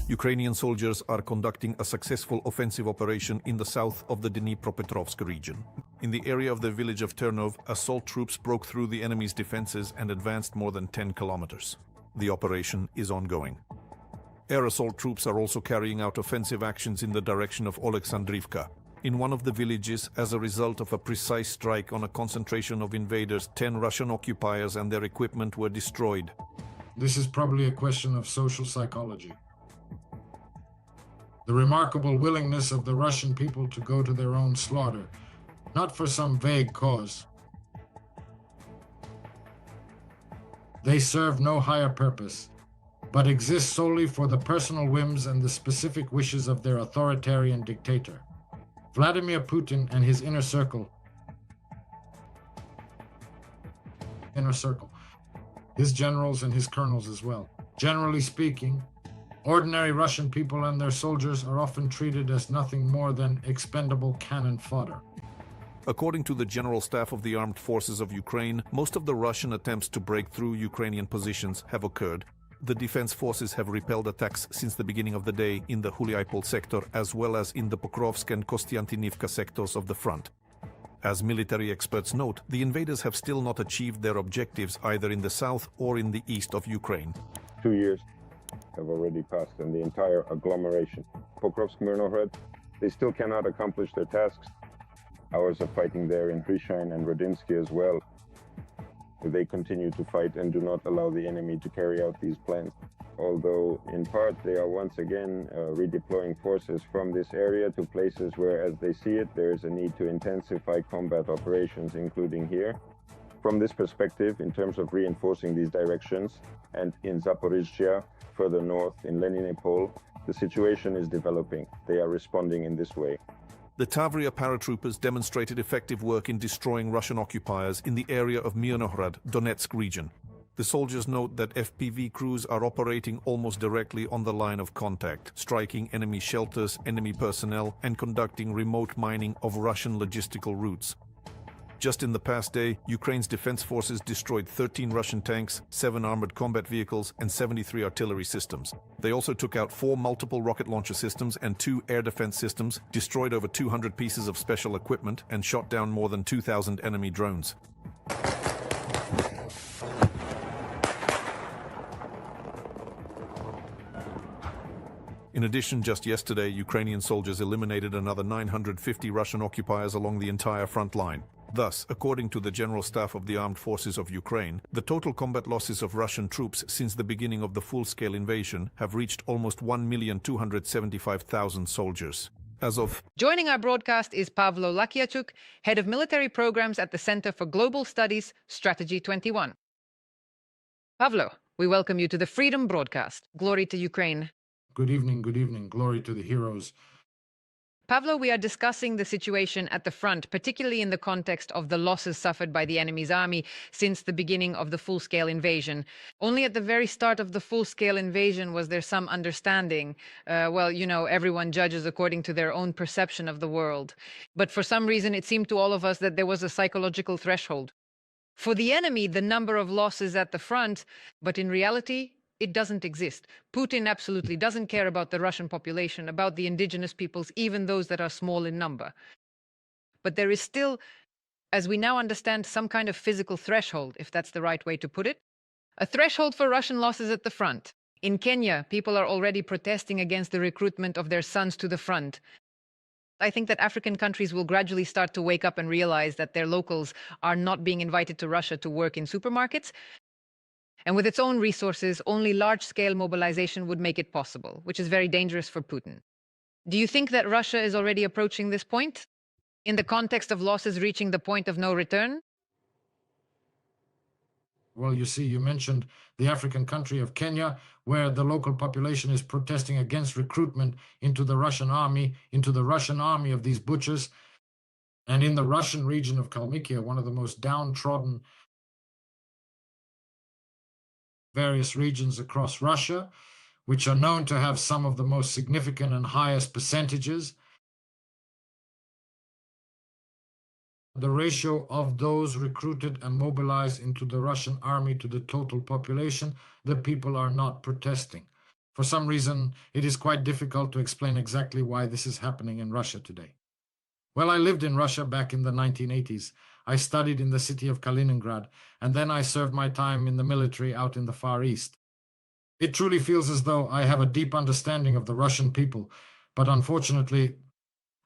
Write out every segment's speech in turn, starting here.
Ukrainian soldiers are conducting a successful offensive operation in the south of the Dnipropetrovsk region. In the area of the village of Ternov, assault troops broke through the enemy's defenses and advanced more than 10 kilometers. The operation is ongoing. Air assault troops are also carrying out offensive actions in the direction of Oleksandrivka. In one of the villages, as a result of a precise strike on a concentration of invaders, 10 Russian occupiers and their equipment were destroyed. This is probably a question of social psychology. The remarkable willingness of the Russian people to go to their own slaughter, not for some vague cause. They serve no higher purpose, but exist solely for the personal whims and the specific wishes of their authoritarian dictator. Vladimir Putin and his inner circle, his generals and his colonels as well. Generally speaking, ordinary Russian people and their soldiers are often treated as nothing more than expendable cannon fodder. According to the General Staff of the Armed Forces of Ukraine, most of the Russian attempts to break through Ukrainian positions have occurred. The defense forces have repelled attacks since the beginning of the day in the Huliaipol sector as well as in the Pokrovsk and Kostiantynivka sectors of the front. As military experts note, the invaders have still not achieved their objectives either in the south or in the east of Ukraine. 2 years have already passed and the entire agglomeration, Pokrovsk, Mirnohrad, they still cannot accomplish their tasks. Hours of fighting there in Hryshyn and Rodinsky as well. They continue to fight and do not allow the enemy to carry out these plans. Although, in part, they are once again redeploying forces from this area to places where, as they see it, there is a need to intensify combat operations, including here. From this perspective, in terms of reinforcing these directions, and in Zaporizhzhia, further north, in Leninopol, the situation is developing. They are responding in this way. The Tavria paratroopers demonstrated effective work in destroying Russian occupiers in the area of Mirnohrad, Donetsk region. The soldiers note that FPV crews are operating almost directly on the line of contact, striking enemy shelters, enemy personnel, and conducting remote mining of Russian logistical routes. Just in the past day, Ukraine's defense forces destroyed 13 Russian tanks, 7 armored combat vehicles, and 73 artillery systems. They also took out 4 multiple rocket launcher systems and 2 air defense systems, destroyed over 200 pieces of special equipment, and shot down more than 2,000 enemy drones. In addition, just yesterday, Ukrainian soldiers eliminated another 950 Russian occupiers along the entire front line. Thus, according to the General Staff of the Armed Forces of Ukraine, the total combat losses of Russian troops since the beginning of the full-scale invasion have reached almost 1,275,000 soldiers. Joining our broadcast is Pavlo Lakiachuk, Head of Military Programs at the Center for Global Studies, Strategy 21. Pavlo, we welcome you to the Freedom Broadcast. Glory to Ukraine. Good evening, glory to the heroes. Pavlo, we are discussing the situation at the front, particularly in the context of the losses suffered by the enemy's army since the beginning of the full-scale invasion. Only at the very start of the full-scale invasion was there some understanding. Everyone judges according to their own perception of the world. But for some reason, it seemed to all of us that there was a psychological threshold. For the enemy, the number of losses at the front, but in reality, it doesn't exist. Putin absolutely doesn't care about the Russian population, about the indigenous peoples, even those that are small in number. But there is still, as we now understand, some kind of physical threshold, if that's the right way to put it. A threshold for Russian losses at the front. In Kenya, people are already protesting against the recruitment of their sons to the front. I think that African countries will gradually start to wake up and realize that their locals are not being invited to Russia to work in supermarkets. And with its own resources, only large-scale mobilization would make it possible, which is very dangerous for Putin. Do you think that Russia is already approaching this point, in the context of losses reaching the point of no return? Well, you see, you mentioned the African country of Kenya, where the local population is protesting against recruitment into the Russian army of these butchers. And in the Russian region of Kalmykia, one of the most downtrodden various regions across Russia, which are known to have some of the most significant and highest percentages. The ratio of those recruited and mobilized into the Russian army to the total population, the people are not protesting. For some reason, it is quite difficult to explain exactly why this is happening in Russia today. Well, I lived in Russia back in the 1980s. I studied in the city of Kaliningrad, and then I served my time in the military out in the Far East. It truly feels as though I have a deep understanding of the Russian people, but unfortunately,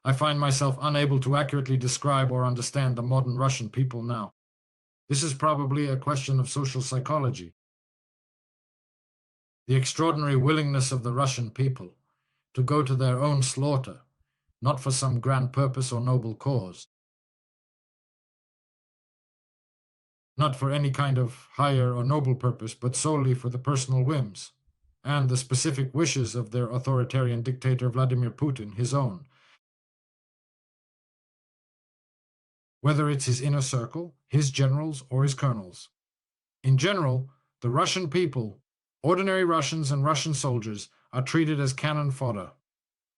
I find myself unable to accurately describe or understand the modern Russian people now. This is probably a question of social psychology. The extraordinary willingness of the Russian people to go to their own slaughter, not for some grand purpose or noble cause, not for any kind of higher or noble purpose, but solely for the personal whims and the specific wishes of their authoritarian dictator Vladimir Putin, his own. Whether it's his inner circle, his generals, or his colonels. In general, the Russian people, ordinary Russians and Russian soldiers, are treated as cannon fodder.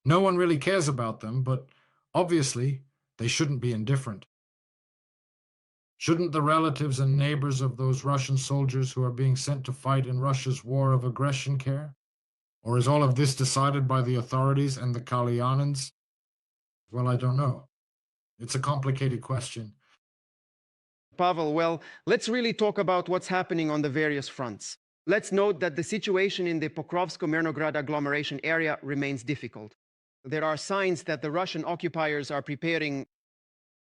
No one really cares about them, but obviously they shouldn't be indifferent. Shouldn't the relatives and neighbors of those Russian soldiers who are being sent to fight in Russia's war of aggression care? Or is all of this decided by the authorities and the Kalyanins? Well, I don't know. It's a complicated question. Pavel, well, let's really talk about what's happening on the various fronts. Let's note that the situation in the Pokrovsk-Mirnograd agglomeration area remains difficult. There are signs that the Russian occupiers are preparing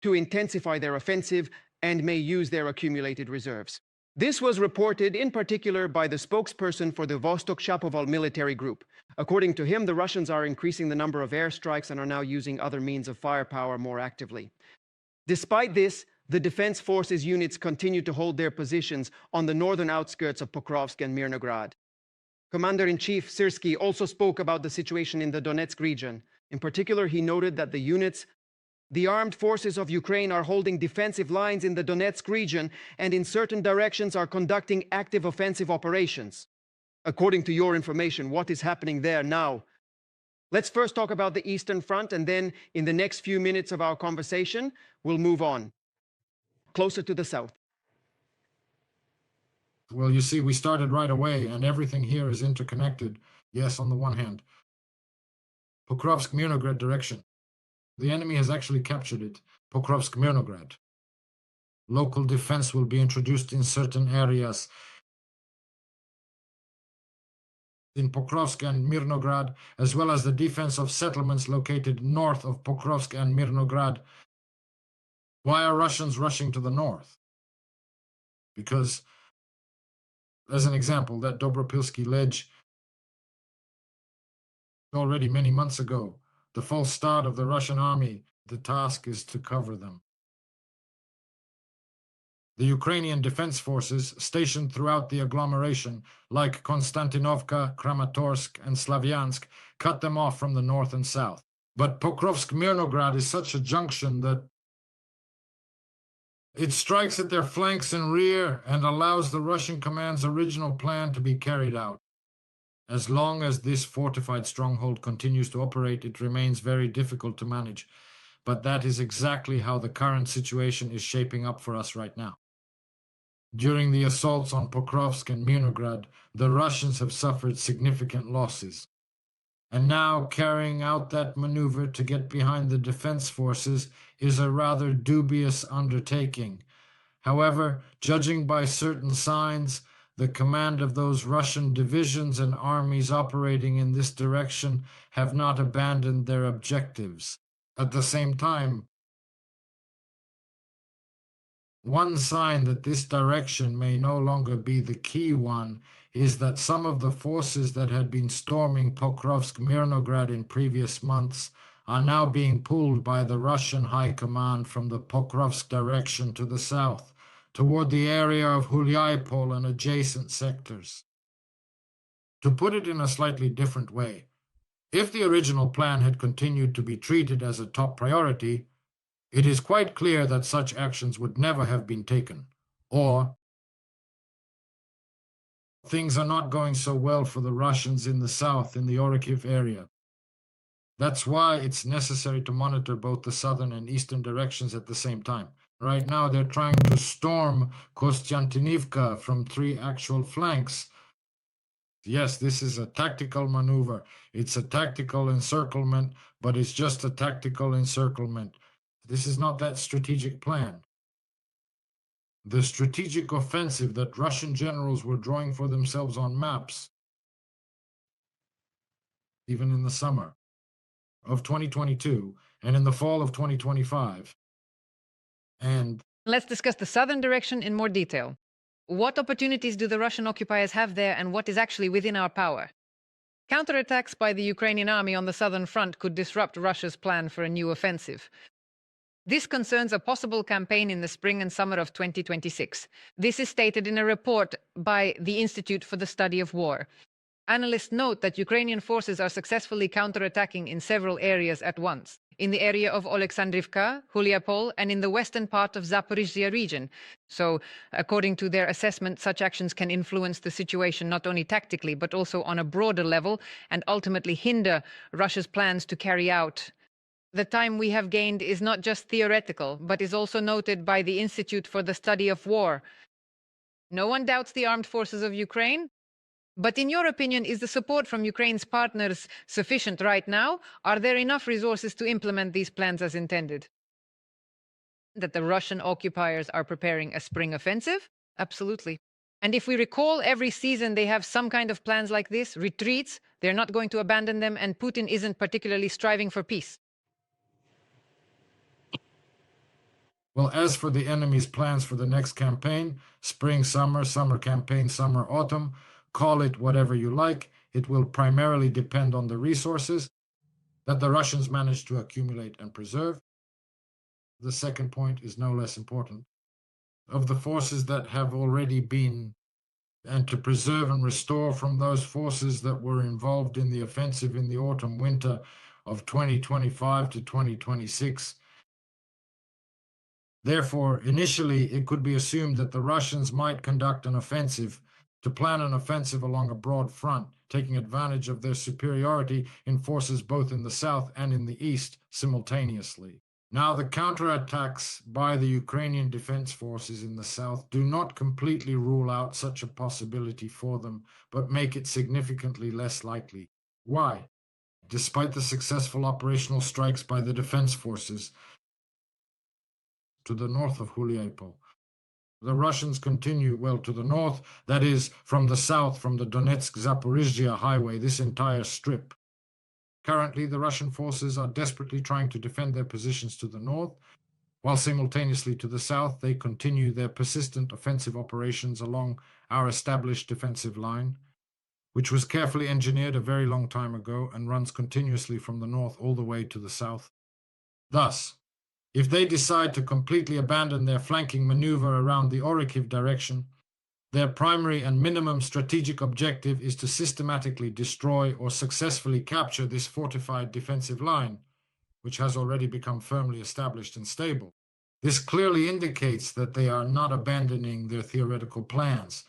to intensify their offensive and may use their accumulated reserves. This was reported in particular by the spokesperson for the Vostok-Shapoval military group. According to him, the Russians are increasing the number of airstrikes and are now using other means of firepower more actively. Despite this, the defense forces units continue to hold their positions on the northern outskirts of Pokrovsk and Mirnograd. Commander-in-Chief Syrskyi also spoke about the situation in the Donetsk region. In particular, he noted that the armed forces of Ukraine are holding defensive lines in the Donetsk region and in certain directions are conducting active offensive operations. According to your information, what is happening there now? Let's first talk about the Eastern Front, and then in the next few minutes of our conversation, we'll move on closer to the south. Well, you see, we started right away, and everything here is interconnected. Yes, on the one hand. Pokrovsk-Mirnograd direction. The enemy has actually captured it. Pokrovsk-Mirnograd. Local defense will be introduced in certain areas. In Pokrovsk and Mirnograd, as well as the defense of settlements located north of Pokrovsk and Mirnograd. Why are Russians rushing to the north? Because, as an example, that Dobropilsky ledge, already many months ago, the false start of the Russian army, the task is to cover them. The Ukrainian defense forces stationed throughout the agglomeration, like Konstantinovka, Kramatorsk, and Slavyansk, cut them off from the north and south. But Pokrovsk-Mirnograd is such a junction that it strikes at their flanks and rear and allows the Russian command's original plan to be carried out. As long as this fortified stronghold continues to operate, it remains very difficult to manage. But that is exactly how the current situation is shaping up for us right now. During the assaults on Pokrovsk and Mirnograd, the Russians have suffered significant losses. And now carrying out that maneuver to get behind the defense forces is a rather dubious undertaking. However, judging by certain signs, the command of those Russian divisions and armies operating in this direction have not abandoned their objectives. At the same time, one sign that this direction may no longer be the key one is that some of the forces that had been storming Pokrovsk-Mirnograd in previous months are now being pulled by the Russian High Command from the Pokrovsk direction to the south, toward the area of Hulyapol and adjacent sectors. To put it in a slightly different way, if the original plan had continued to be treated as a top priority, it is quite clear that such actions would never have been taken. Or, things are not going so well for the Russians in the south, in the Orikhiv area. That's why it's necessary to monitor both the southern and eastern directions at the same time. Right now, they're trying to storm Konstantinivka from 3 actual flanks. Yes, this is a tactical maneuver. It's a tactical encirclement, but it's just a tactical encirclement. This is not that strategic plan. The strategic offensive that Russian generals were drawing for themselves on maps, even in the summer of 2022 and in the fall of 2025. And Let's discuss the southern direction in more detail. What opportunities do the Russian occupiers have there, and what is actually within our power? Counterattacks by the Ukrainian army on the southern front could disrupt Russia's plan for a new offensive. This concerns a possible campaign in the spring and summer of 2026. This is stated in a report by the Institute for the Study of War. Analysts note that Ukrainian forces are successfully counterattacking in several areas at once. In the area of Oleksandrivka, Huliapol, and in the western part of Zaporizhzhia region. So, according to their assessment, such actions can influence the situation not only tactically, but also on a broader level, and ultimately hinder Russia's plans to carry out. The time we have gained is not just theoretical, but is also noted by the Institute for the Study of War. No one doubts the armed forces of Ukraine. But in your opinion, is the support from Ukraine's partners sufficient right now? Are there enough resources to implement these plans as intended? That the Russian occupiers are preparing a spring offensive? Absolutely. And if we recall, every season they have some kind of plans like this, retreats, they're not going to abandon them, and Putin isn't particularly striving for peace. well, as for the enemy's plans for the next campaign, spring, summer, summer campaign, summer, autumn, call it whatever you like, it will primarily depend on the resources that the Russians manage to accumulate and preserve. The second point is no less important. Of the forces that have already been, and to preserve and restore from those forces that were involved in the offensive in the autumn winter of 2025 to 2026. Therefore, initially, it could be assumed that the Russians might conduct an offensive, to plan an offensive along a broad front, taking advantage of their superiority in forces both in the south and in the east simultaneously. Now, the counterattacks by the Ukrainian defense forces in the south do not completely rule out such a possibility for them, but make it significantly less likely. Why? Despite the successful operational strikes by the defense forces to the north of Huliapol, the Russians continue, well, to the north, that is, from the south, from the Donetsk-Zaporizhzhia highway, this entire strip. Currently, the Russian forces are desperately trying to defend their positions to the north, while simultaneously to the south, they continue their persistent offensive operations along our established defensive line, which was carefully engineered a very long time ago and runs continuously from the north all the way to the south. Thus, if they decide to completely abandon their flanking maneuver around the Orikhiv direction, their primary and minimum strategic objective is to systematically destroy or successfully capture this fortified defensive line, which has already become firmly established and stable. This clearly indicates that they are not abandoning their theoretical plans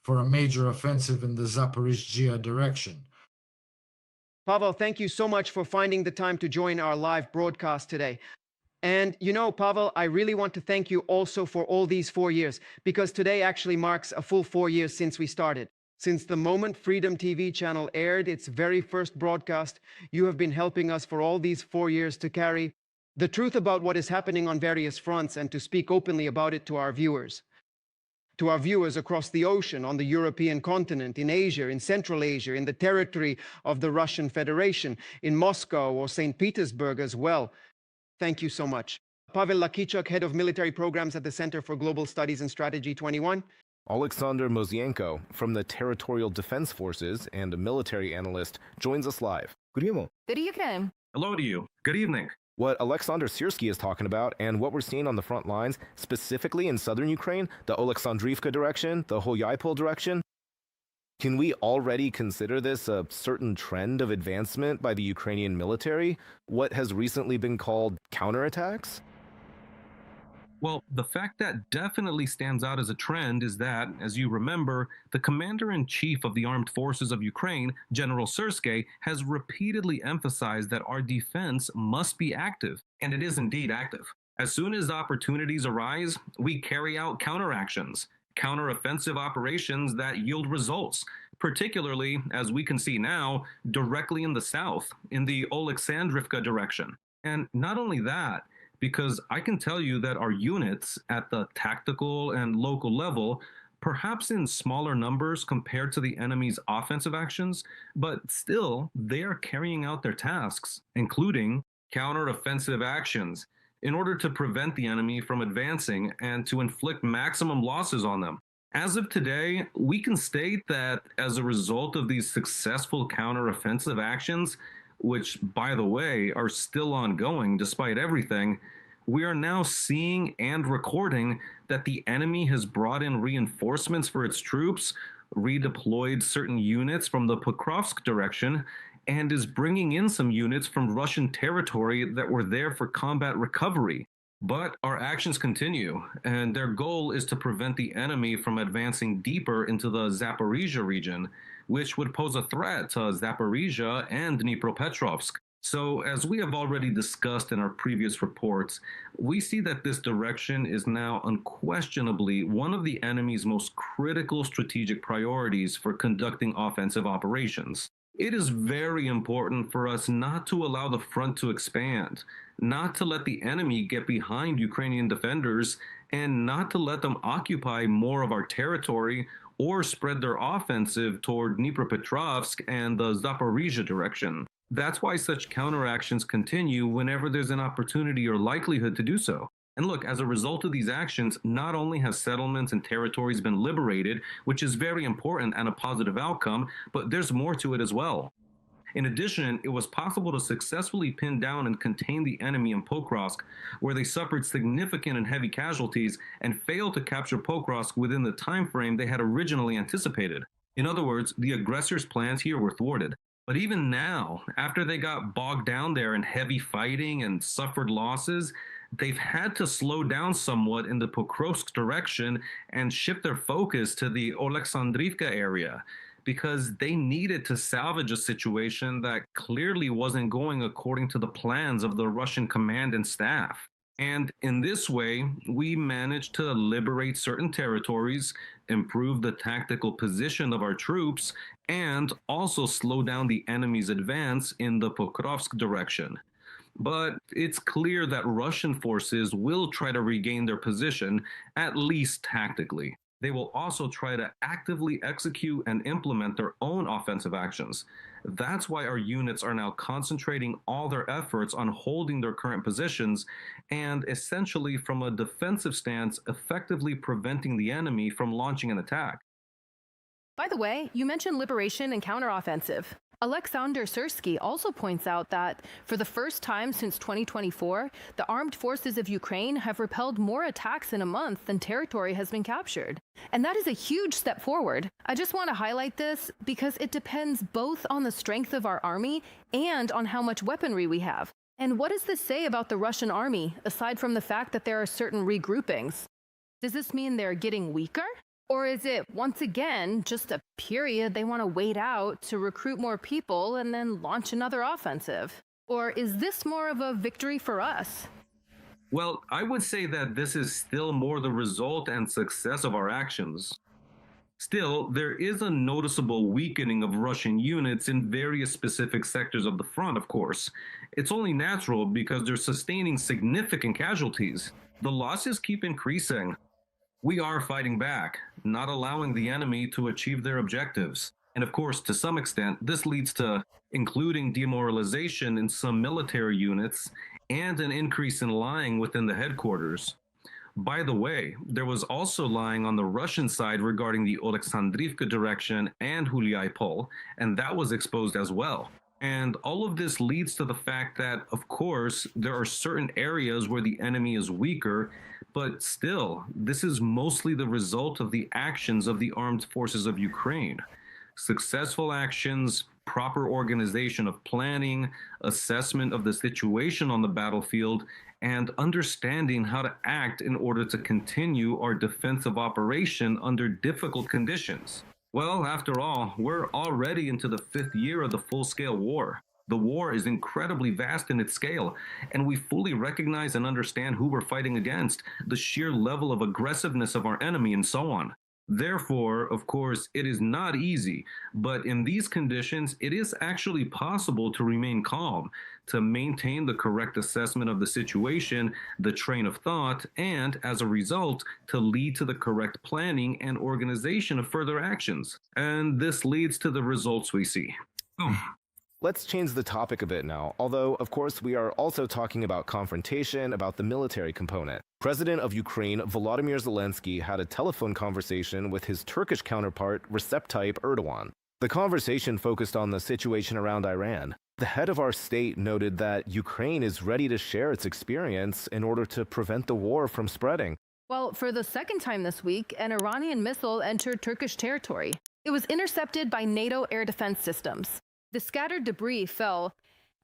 for a major offensive in the Zaporizhzhia direction. Pavel, thank you so much for finding the time to join our live broadcast today. And you know, Pavel, I really want to thank you also for all these 4 years, because today actually marks a full 4 years since we started. Since the moment Freedom TV channel aired its very first broadcast, you have been helping us for all these 4 years to carry the truth about what is happening on various fronts and to speak openly about it to our viewers. To our viewers across the ocean, on the European continent, in Asia, in Central Asia, in the territory of the Russian Federation, in Moscow or St. Petersburg as well. Thank you so much. Pavel Lakichuk, Head of Military Programs at the Center for Global Studies and Strategy 21. Alexander Mozienko from the Territorial Defense Forces and a military analyst joins us live. Good evening. Good evening. Hello to you. Good evening. What Alexander Syrski is talking about and what we're seeing on the front lines, specifically in southern Ukraine, the Oleksandrivka direction, the Huliapol direction, can we already consider this a certain trend of advancement by the Ukrainian military? What has recently been called counterattacks? Well, the fact that definitely stands out as a trend is that, as you remember, the commander-in-chief of the armed forces of Ukraine, General Syrski, has repeatedly emphasized that our defense must be active, and it is indeed active. As soon as opportunities arise, we carry out counteractions. Counter-offensive operations that yield results. particularly, as we can see now, directly in the south, in the Oleksandrivka direction. And not only that, because I can tell you that our units at the tactical and local level, perhaps in smaller numbers compared to the enemy's offensive actions, but still, they are carrying out their tasks, including counteroffensive actions, in order to prevent the enemy from advancing and to inflict maximum losses on them. As of today, we can state that as a result of these successful counteroffensive actions, which, by the way, are still ongoing despite everything, we are now seeing and recording that the enemy has brought in reinforcements for its troops, redeployed certain units from the Pokrovsk direction, and is bringing in some units from Russian territory that were there for combat recovery. But our actions continue, and their goal is to prevent the enemy from advancing deeper into the Zaporizhia region, which would pose a threat to Zaporizhia and Dnipropetrovsk. So, as we have already discussed in our previous reports, we see that this direction is now unquestionably one of the enemy's most critical strategic priorities for conducting offensive operations. It is very important for us not to allow the front to expand, not to let the enemy get behind Ukrainian defenders, and not to let them occupy more of our territory or spread their offensive toward Dnipropetrovsk and the Zaporizhia direction. That's why such counteractions continue whenever there's an opportunity or likelihood to do so. And look, as a result of these actions, not only have settlements and territories been liberated, which is very important and a positive outcome, but there's more to it as well. In addition, it was possible to successfully pin down and contain the enemy in Pokrovsk, where they suffered significant and heavy casualties and failed to capture Pokrovsk within the time frame they had originally anticipated. In other words, the aggressors' plans here were thwarted. But even now, after they got bogged down there in heavy fighting and suffered losses, they've had to slow down somewhat in the Pokrovsk direction and shift their focus to the Oleksandrivka area, because they needed to salvage a situation that clearly wasn't going according to the plans of the Russian command and staff. And in this way, we managed to liberate certain territories, improve the tactical position of our troops, and also slow down the enemy's advance in the Pokrovsk direction. But it's clear that Russian forces will try to regain their position, at least tactically. They will also try to actively execute and implement their own offensive actions. That's why our units are now concentrating all their efforts on holding their current positions and essentially, from a defensive stance, effectively preventing the enemy from launching an attack. By the way, you mentioned liberation and counteroffensive. Alexander Syrsky also points out that for the first time since 2024, the armed forces of Ukraine have repelled more attacks in a month than territory has been captured. And that is a huge step forward. I just want to highlight this because it depends both on the strength of our army and on how much weaponry we have. And what does this say about the Russian army, aside from the fact that there are certain regroupings? Does this mean they're getting weaker? Or is it, once again, just a period they want to wait out to recruit more people and then launch another offensive? Or is this more of a victory for us? Well, I would say that this is still more the result and success of our actions. Still, there is a noticeable weakening of Russian units in various specific sectors of the front, of course. It's only natural because they're sustaining significant casualties. The losses keep increasing. We are fighting back, not allowing the enemy to achieve their objectives. And of course, to some extent, this leads to including demoralization in some military units and an increase in lying within the headquarters. By the way, there was also lying on the Russian side regarding the Oleksandrivka direction and Huliaipol, and that was exposed as well. And all of this leads to the fact that, of course, there are certain areas where the enemy is weaker, but still, this is mostly the result of the actions of the armed forces of Ukraine. Successful actions, proper organization of planning, assessment of the situation on the battlefield, and understanding how to act in order to continue our defensive operation under difficult conditions. Well, after all, we're already into the 5th year of the full-scale war. The war is incredibly vast in its scale, and we fully recognize and understand who we're fighting against, the sheer level of aggressiveness of our enemy, and so on. Therefore, of course, it is not easy, but in these conditions, it is actually possible to remain calm, to maintain the correct assessment of the situation, the train of thought, and as a result, to lead to the correct planning and organization of further actions. And this leads to the results we see. Boom. Let's change the topic a bit now, although, of course, we are also talking about confrontation, about the military component. President of Ukraine, Volodymyr Zelensky, had a telephone conversation with his Turkish counterpart, Recep Tayyip Erdogan. The conversation focused on the situation around Iran. The head of our state noted that Ukraine is ready to share its experience in order to prevent the war from spreading. Well, for the second time this week, an Iranian missile entered Turkish territory. It was intercepted by NATO air defense systems. The scattered debris fell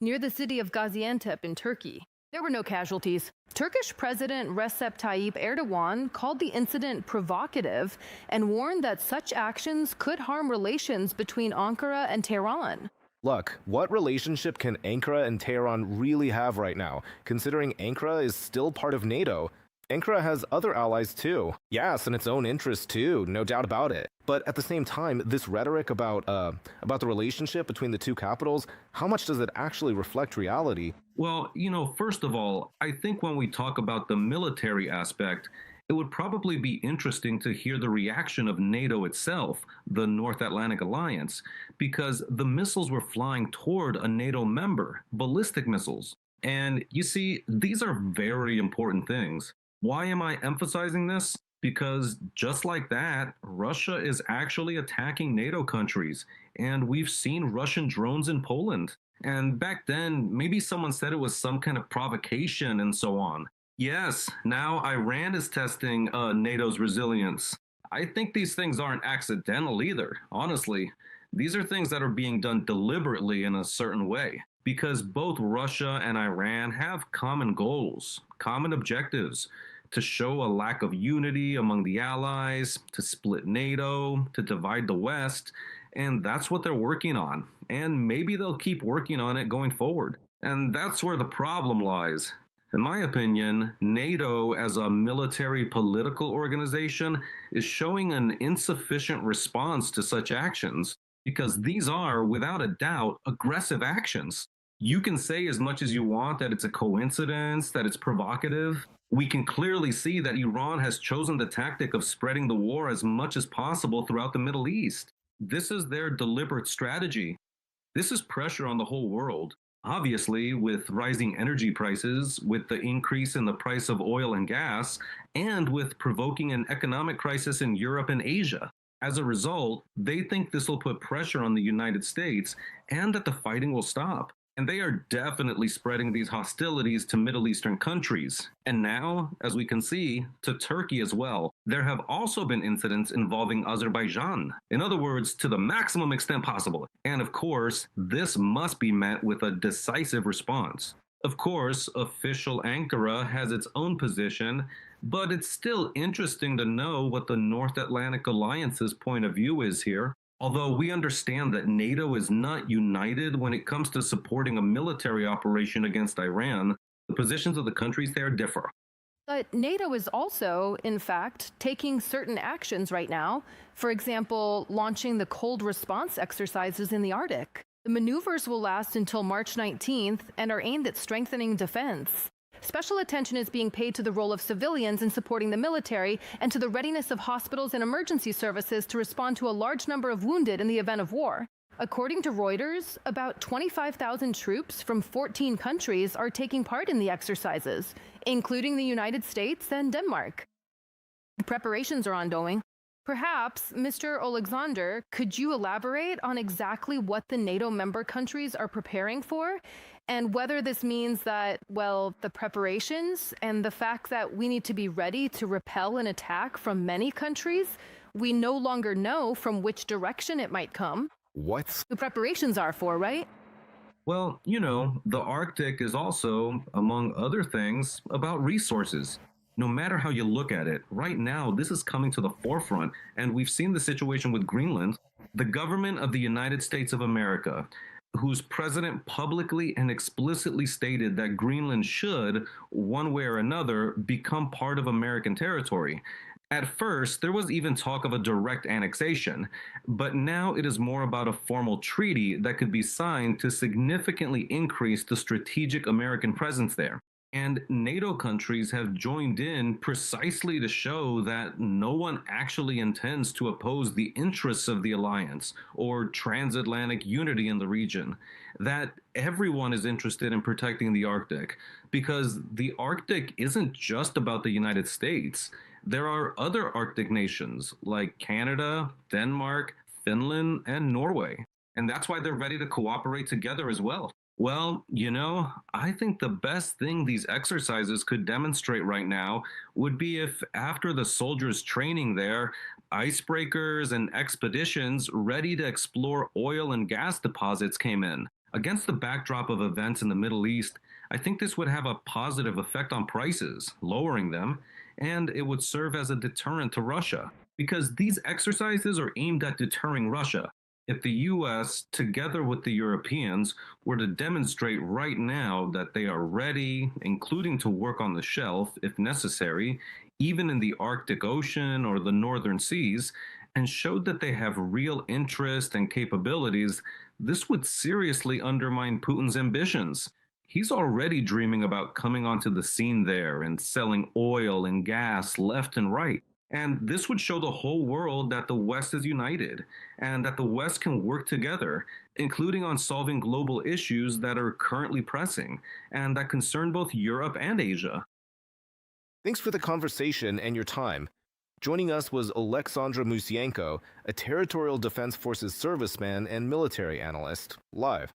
near the city of Gaziantep in Turkey. There were no casualties. Turkish President Recep Tayyip Erdogan called the incident provocative and warned that such actions could harm relations between Ankara and Tehran. Look, what relationship can Ankara and Tehran really have right now, considering Ankara is still part of NATO? Ankara has other allies too. Yes, in its own interest too, no doubt about it. But at the same time, this rhetoric about the relationship between the two capitals, how much does it actually reflect reality? Well, first of all, I think when we talk about the military aspect, it would probably be interesting to hear the reaction of NATO itself, the North Atlantic Alliance, because the missiles were flying toward a NATO member, ballistic missiles. And you see, these are very important things. Why am I emphasizing this? Because just like that, Russia is actually attacking NATO countries, and we've seen Russian drones in Poland. And back then, maybe someone said it was some kind of provocation and so on. Yes, now Iran is testing NATO's resilience. I think these things aren't accidental either, honestly. These are things that are being done deliberately in a certain way, because both Russia and Iran have common goals, common objectives, to show a lack of unity among the allies, to split NATO, to divide the West, and that's what they're working on. And maybe they'll keep working on it going forward. And that's where the problem lies. In my opinion, NATO as a military political organization is showing an insufficient response to such actions, because these are, without a doubt, aggressive actions. You can say as much as you want that it's a coincidence, that it's provocative. We can clearly see that Iran has chosen the tactic of spreading the war as much as possible throughout the Middle East. This is their deliberate strategy. This is pressure on the whole world. Obviously, with rising energy prices, with the increase in the price of oil and gas, and with provoking an economic crisis in Europe and Asia. As a result, they think this will put pressure on the United States and that the fighting will stop. And they are definitely spreading these hostilities to Middle Eastern countries. And now, as we can see, to Turkey as well. There have also been incidents involving Azerbaijan. In other words, to the maximum extent possible. And of course, this must be met with a decisive response. Of course, official Ankara has its own position, but it's still interesting to know what the North Atlantic Alliance's point of view is here. Although we understand that NATO is not united when it comes to supporting a military operation against Iran, the positions of the countries there differ. But NATO is also, in fact, taking certain actions right now. For example, launching the cold response exercises in the Arctic. The maneuvers will last until March 19th and are aimed at strengthening defense. Special attention is being paid to the role of civilians in supporting the military and to the readiness of hospitals and emergency services to respond to a large number of wounded in the event of war. According to Reuters, about 25,000 troops from 14 countries are taking part in the exercises, including the United States and Denmark. Preparations are ongoing. Perhaps, Mr. Alexander, could you elaborate on exactly what the NATO member countries are preparing for? And whether this means that, well, the preparations and the fact that we need to be ready to repel an attack from many countries, we no longer know from which direction it might come. What? The preparations are for, right? Well, the Arctic is also, among other things, about resources. No matter how you look at it, right now, this is coming to the forefront, and we've seen the situation with Greenland. The government of the United States of America, whose president publicly and explicitly stated that Greenland should, one way or another, become part of American territory. At first, there was even talk of a direct annexation, but now it is more about a formal treaty that could be signed to significantly increase the strategic American presence there. And NATO countries have joined in precisely to show that no one actually intends to oppose the interests of the alliance or transatlantic unity in the region, that everyone is interested in protecting the Arctic, because the Arctic isn't just about the United States. There are other Arctic nations like Canada, Denmark, Finland, and Norway. And that's why they're ready to cooperate together as well. Well, I think the best thing these exercises could demonstrate right now would be if, after the soldiers' training there, icebreakers and expeditions ready to explore oil and gas deposits came in. Against the backdrop of events in the Middle East, I think this would have a positive effect on prices, lowering them, and it would serve as a deterrent to Russia, because these exercises are aimed at deterring Russia. If the US, together with the Europeans, were to demonstrate right now that they are ready, including to work on the shelf if necessary, even in the Arctic Ocean or the Northern Seas, and showed that they have real interest and capabilities, this would seriously undermine Putin's ambitions. He's already dreaming about coming onto the scene there and selling oil and gas left and right. And this would show the whole world that the West is united and that the West can work together, including on solving global issues that are currently pressing and that concern both Europe and Asia. Thanks for the conversation and your time. Joining us was Alexandra Musienko, a Territorial Defense Forces serviceman and military analyst, live.